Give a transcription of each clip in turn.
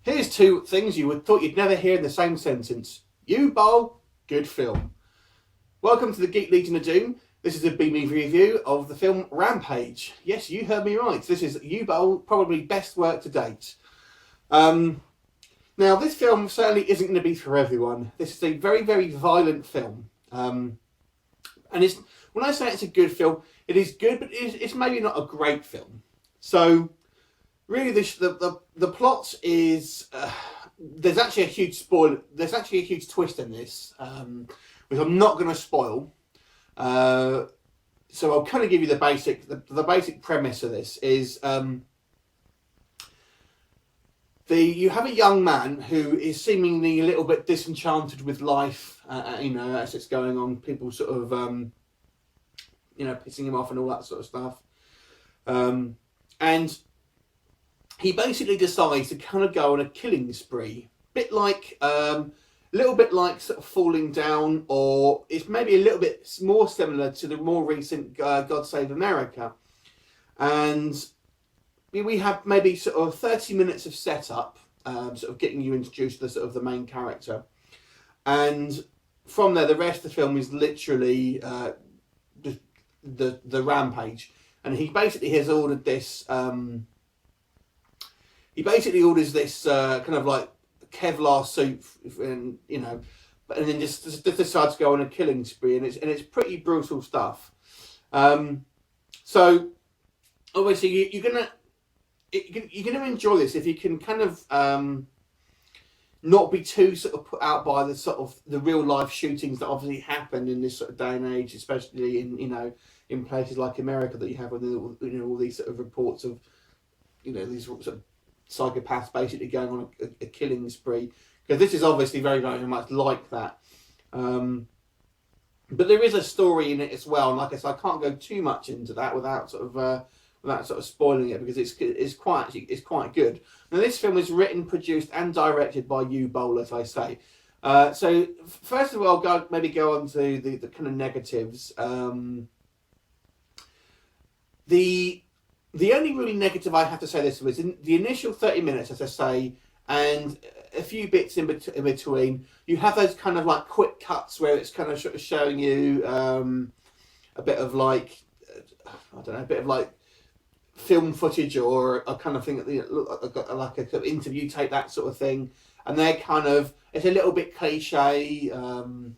Here's two things you would thought you'd never hear in the same sentence. U-Bowl, good film. Welcome to the Geek Legion of Doom. This is a B-movie review of the film Rampage. Yes, you heard me right. This is U-Bowl, probably best work to date. Now, this film certainly isn't going to be for everyone. This is a very, very violent film. And it's, when I say it's a good film, it is good, but it's maybe not a great film. So, really, the plot is there's actually a huge spoil. There's actually a huge twist in this, which I'm not going to spoil. So I'll kind of give you the basic premise of this is you have a young man who is seemingly a little bit disenchanted with life. As it's going on, people sort of pissing him off and all that sort of stuff, and he basically decides to kind of go on a killing spree, a little bit like sort of Falling Down, or it's maybe a little bit more similar to the more recent God Save America. And we have maybe sort of 30 minutes of setup, sort of getting you introduced to the sort of the main character, and from there the rest of the film is literally the rampage. And he basically has ordered this. He basically orders this kind of like Kevlar suit, and then just decides to go on a killing spree, and it's pretty brutal stuff. So obviously you're gonna enjoy this if you can kind of not be too sort of put out by the sort of the real life shootings that obviously happen in this sort of day and age, especially in places like America, that you have all these sort of reports of these sort of psychopaths basically going on a killing spree, because this is obviously very, very much like that. But there is a story in it as well, and like I said, I can't go too much into that without sort of spoiling it, because it's quite good. Now, this film was written, produced, and directed by U-Bowl, as I say. So first of all, I'll maybe go on to the kind of negatives. The only really negative I have to say this was in the initial 30 minutes, as I say, and a few bits in between, you have those kind of like quick cuts where it's kind of showing you a bit of like, a bit of like film footage or a kind of thing, like a kind of interview tape, that sort of thing. And they're kind of, it's a little bit cliche, and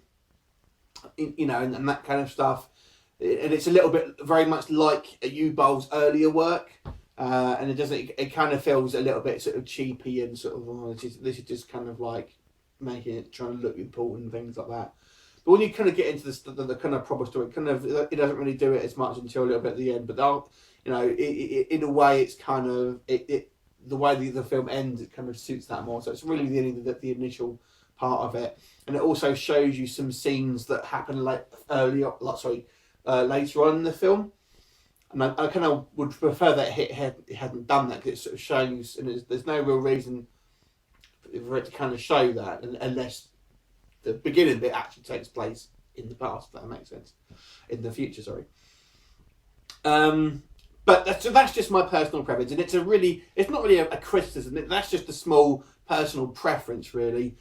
that kind of stuff. And it's a little bit very much like a U-Bowl's earlier work, and it kind of feels a little bit sort of cheapy and sort of this is just kind of like trying to look important and things like that. But when you kind of get into the kind of proper story, it doesn't really do it as much until a little bit at the end. But in a way, it's kind of the way the film ends, it kind of suits that more. So it's really the initial part of it, and it also shows you some scenes that happen later on in the film, and I kind of would prefer that it hadn't done that, because it's sort of showing you, and there's no real reason for it to kind of show that unless the beginning bit actually takes place in the past, if that makes sense, in the future, sorry. But that's just my personal preference, and it's not really a criticism. That's just a small personal preference, really.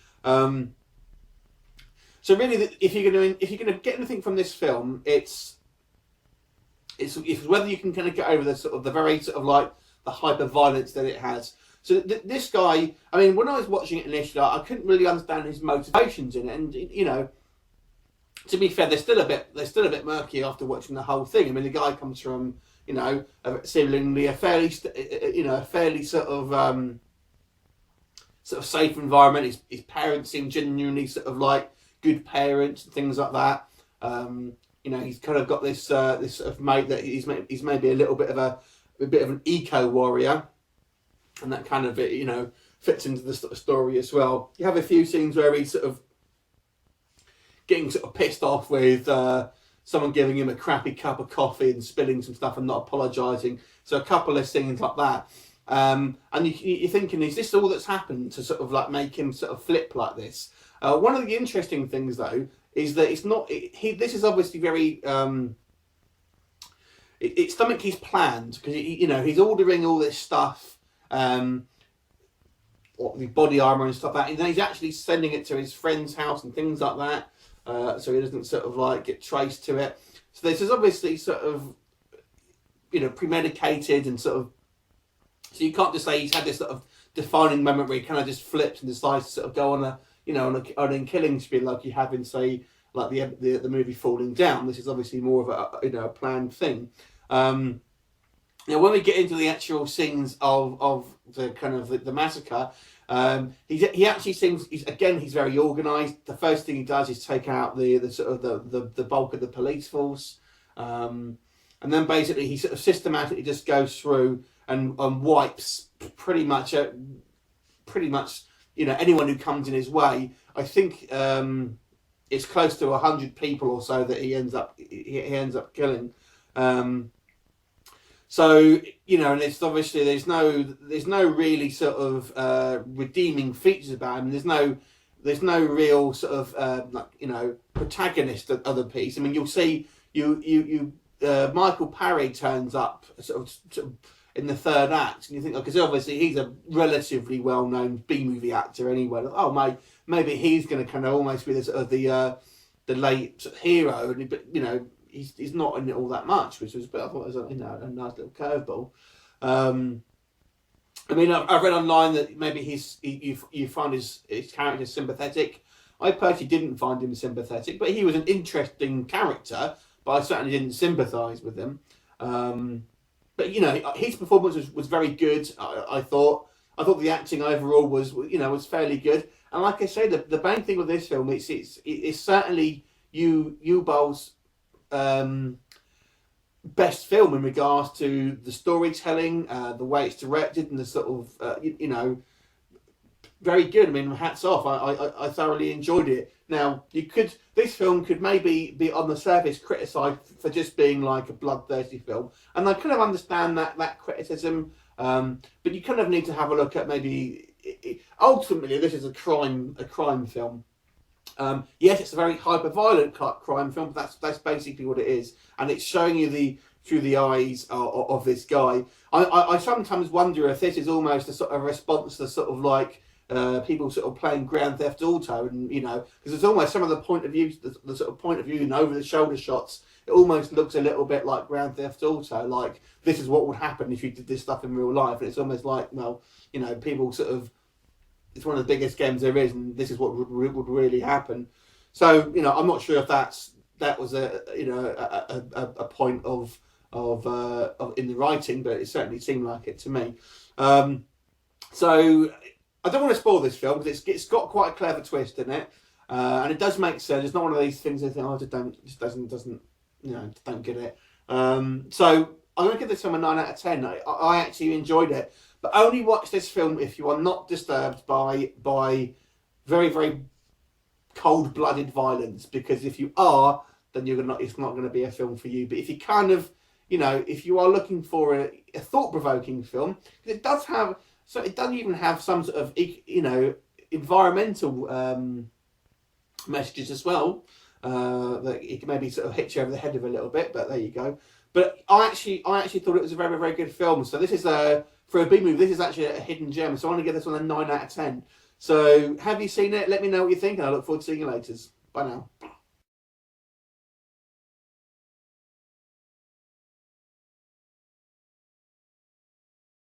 So really, if you're going to get anything from this film, it's whether you can kind of get over the very sort of like the hyper violence that it has. So this guy, I mean, when I was watching it initially, I couldn't really understand his motivations in it, and to be fair, they're still a bit murky after watching the whole thing. I mean, the guy comes from seemingly a fairly sort of safe environment. His parents seem genuinely sort of like good parents and things like that. He's kind of got this sort of mate that he's maybe a little bit of an eco warrior, and that kind of fits into the sort of story as well. You have a few scenes where he's sort of getting sort of pissed off with someone giving him a crappy cup of coffee and spilling some stuff and not apologising. So a couple of scenes like that. And you're thinking, is this all that's happened to sort of like make him sort of flip like this? One of the interesting things, though, is that it's not. This is obviously very. It's something he's planned, because he's ordering all this stuff. the body armor and stuff like that, and then he's actually sending it to his friend's house and things like that, so he doesn't sort of like get traced to it. So this is obviously sort of, you know, premedicated and sort of. So you can't just say he's had this sort of defining moment where he kind of just flips and decides to sort of go on a, you know, on a killing spree like you have in, say, like the movie Falling Down. This is obviously more of a, you know, a planned thing. Now, when we get into the actual scenes of the kind of the massacre, he actually seems, he's very organised. The first thing he does is take out the sort of the bulk of the police force, and then basically he sort of systematically just goes through and wipes pretty much, you know, anyone who comes in his way. I think it's close to 100 people or so that he ends up killing. So, you know, and it's obviously there's no really sort of redeeming features about him. There's no real sort of like, you know, protagonist of the piece. I mean, you'll see Michael Parry turns up sort of in the third act, and you think, because obviously he's a relatively well-known B-movie actor anyway. Oh, maybe he's going to kind of almost be the sort of the late hero, but you know. He's not in it all that much, which was, but I thought it was, you know, a nice little curveball. I mean, I've read online that maybe you find his character sympathetic. I personally didn't find him sympathetic, but he was an interesting character. But I certainly didn't sympathise with him. But you know, his performance was very good. I thought the acting overall was fairly good. And like I say, the main thing with this film it's certainly Ubal's best film in regards to the storytelling, the way it's directed, and the sort of you know, very good. I mean, hats off. I thoroughly enjoyed it. Now, this film could maybe be on the surface criticised for just being like a bloodthirsty film, and I kind of understand that criticism. But you kind of need to have a look at maybe ultimately this is a crime film. Yes, it's a very hyper-violent crime film, but that's basically what it is, and it's showing you through the eyes of this guy. I sometimes wonder if this is almost a sort of response to sort of like people sort of playing Grand Theft Auto, and you know, because it's almost some of the point of view, the sort of point of view and over the shoulder shots. It almost looks a little bit like Grand Theft Auto, like this is what would happen if you did this stuff in real life, and it's almost like, well, you know, people sort of. It's one of the biggest games there is, and this is what would really happen. So, you know, I'm not sure if that was a point of in the writing, but it certainly seemed like it to me. So I don't want to spoil this film because it's got quite a clever twist in it, and it does make sense. It's not one of these things that I think, oh, just doesn't you know, don't get it. So I'm going to give this film a 9 out of 10. I actually enjoyed it. But only watch this film if you are not disturbed by very, very cold-blooded violence. Because if you are, then it's not going to be a film for you. But if you kind of, you know, if you are looking for a thought-provoking film, it does even have some sort of, you know, environmental messages as well. That it can maybe sort of hit you over the head of a little bit. But there you go. But I actually thought it was a very, very good film. So this is for a B movie, this is actually a hidden gem. So I want to give this one a 9 out of 10. So have you seen it? Let me know what you think, and I look forward to seeing you later. Bye now.